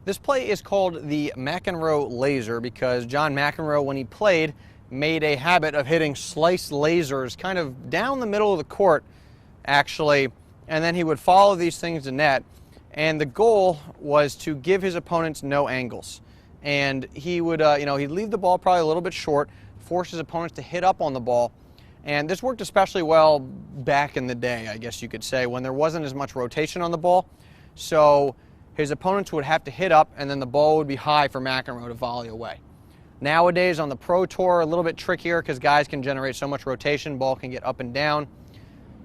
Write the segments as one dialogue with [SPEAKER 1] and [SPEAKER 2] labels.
[SPEAKER 1] This play is called the mclaser because John McEnroe, when he played, made a habit of hitting slice lasers kind of down the middle of the court, actually, and then he would follow these things to net, and the goal was to give his opponents no angles. And he would, he'd leave the ball probably a little bit short, force his opponents to hit up on the ball, and this worked especially well back in the day, I guess you could say, when there wasn't as much rotation on the ball. So his opponents would have to hit up, and then the ball would be high for McEnroe to volley away. Nowadays on the Pro Tour, a little bit trickier because guys can generate so much rotation, ball can get up and down,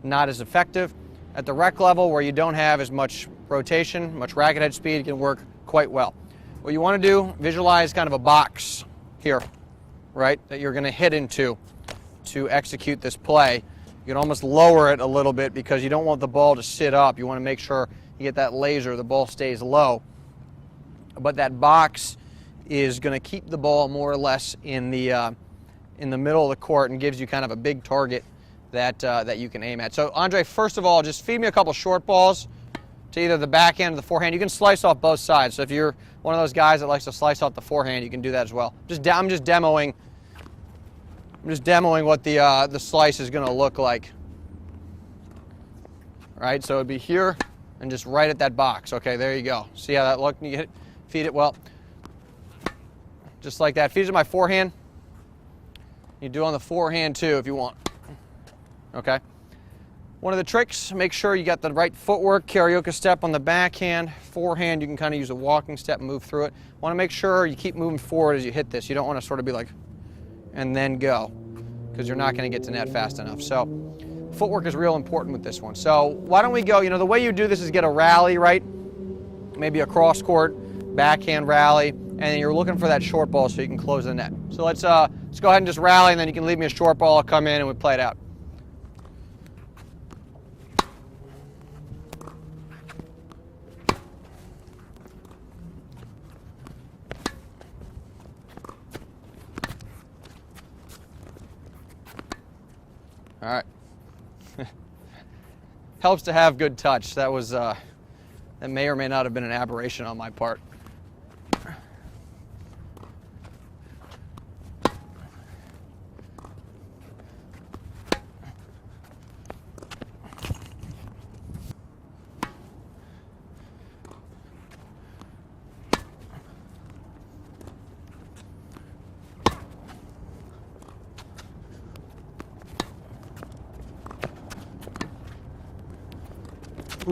[SPEAKER 1] not as effective. At the rec level, where you don't have as much rotation, much racket head speed, it can work quite well. What you want to do, visualize kind of a box here, right, that you're going to hit into to execute this play. You can almost lower it a little bit because you don't want the ball to sit up. You want to make sure you get that laser, the ball stays low. But that box is going to keep the ball more or less in the middle of the court and gives you kind of a big target that you can aim at. So Andre, first of all, just feed me a couple short balls to either the backhand or the forehand. You can slice off both sides. So if you're one of those guys that likes to slice off the forehand, you can do that as well. I'm just demoing what the slice is going to look like. All right, so it'd be here and just right at that box. Okay, there you go. See how that looked? You feed it well. Just like that. Feed it to my forehand. You do on the forehand too if you want. Okay. One of the tricks, make sure you got the right footwork, karaoke step on the backhand. Forehand, you can kind of use a walking step and move through it. Want to make sure you keep moving forward as you hit this. You don't want to sort of be like, and then go, because you're not going to get to net fast enough. So footwork is real important with this one. So why don't we go, the way you do this is get a rally, right? Maybe a cross court, backhand rally, and then you're looking for that short ball so you can close the net. So let's go ahead and just rally, and then you can leave me a short ball, I'll come in and we play it out. All right. Helps to have good touch. That was that may or may not have been an aberration on my part.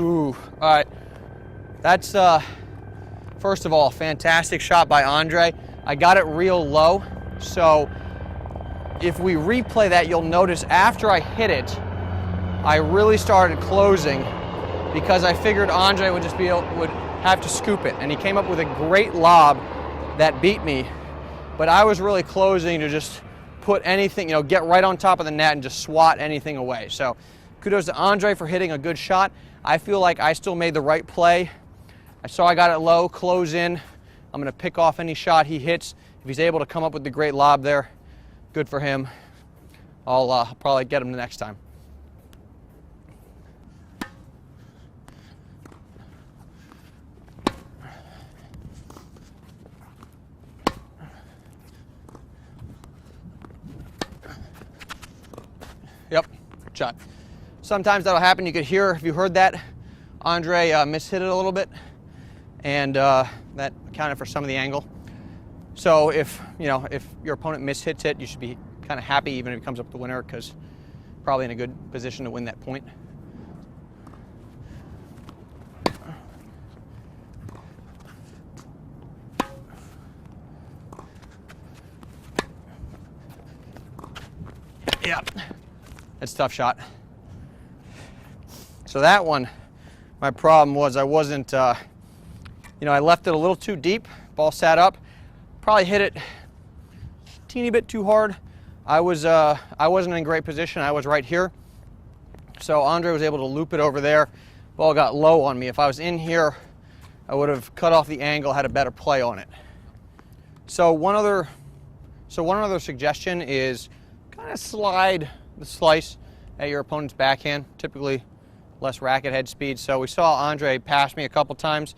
[SPEAKER 1] Ooh, all right. That's, first of all, fantastic shot by Andre. I got it real low, so if we replay that, you'll notice after I hit it, I really started closing because I figured Andre would would have to scoop it, and he came up with a great lob that beat me, but I was really closing to just put anything, get right on top of the net and just swat anything away. So kudos to Andre for hitting a good shot. I feel like I still made the right play. I saw I got it low, close in. I'm going to pick off any shot he hits. If he's able to come up with the great lob there, good for him. I'll probably get him the next time. Yep, good shot. Sometimes that'll happen. You could hear, if you heard that, Andre mishit it a little bit, and that accounted for some of the angle. So if your opponent mishits it, you should be kind of happy even if he comes up with the winner, because probably in a good position to win that point. Yeah, that's a tough shot. So that one, my problem was I wasn't, I left it a little too deep. Ball sat up, probably hit it a teeny bit too hard. I wasn't in great position. I was right here. So Andre was able to loop it over there. Ball got low on me. If I was in here, I would have cut off the angle, had a better play on it. So one other suggestion is kind of slide the slice at your opponent's backhand, typically less racket head speed. So we saw Andre pass me a couple times.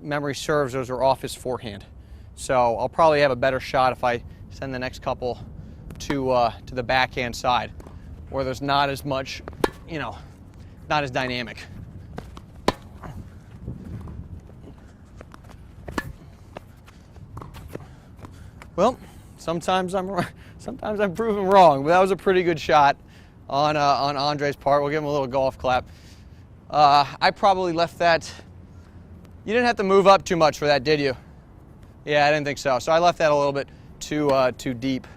[SPEAKER 1] memory serves, those are off his forehand. So I'll probably have a better shot if I send the next couple to the backhand side, where there's not as much, you know, not as dynamic. Well, sometimes I'm proven wrong, but that was a pretty good shot on Andre's part. We'll give him a little golf clap. I probably left that. You didn't have to move up too much for that, did you? Yeah, I didn't think so. So I left that a little bit too deep.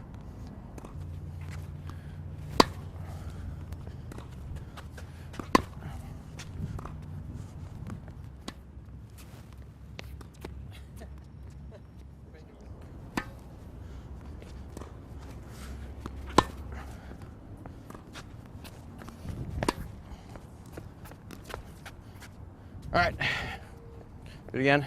[SPEAKER 1] All right, do it again.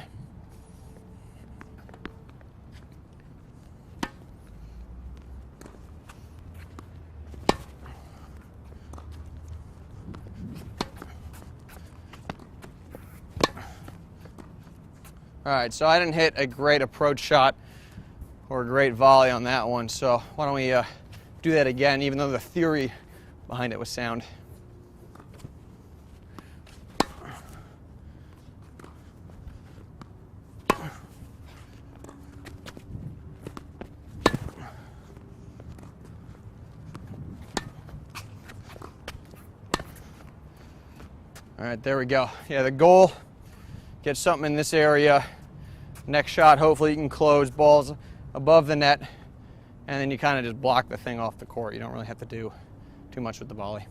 [SPEAKER 1] All right, so I didn't hit a great approach shot or a great volley on that one, so why don't we do that again, even though the theory behind it was sound. All right, there we go. Yeah, the goal, get something in this area. Next shot, hopefully you can close balls above the net, and then you kind of just block the thing off the court. You don't really have to do too much with the volley.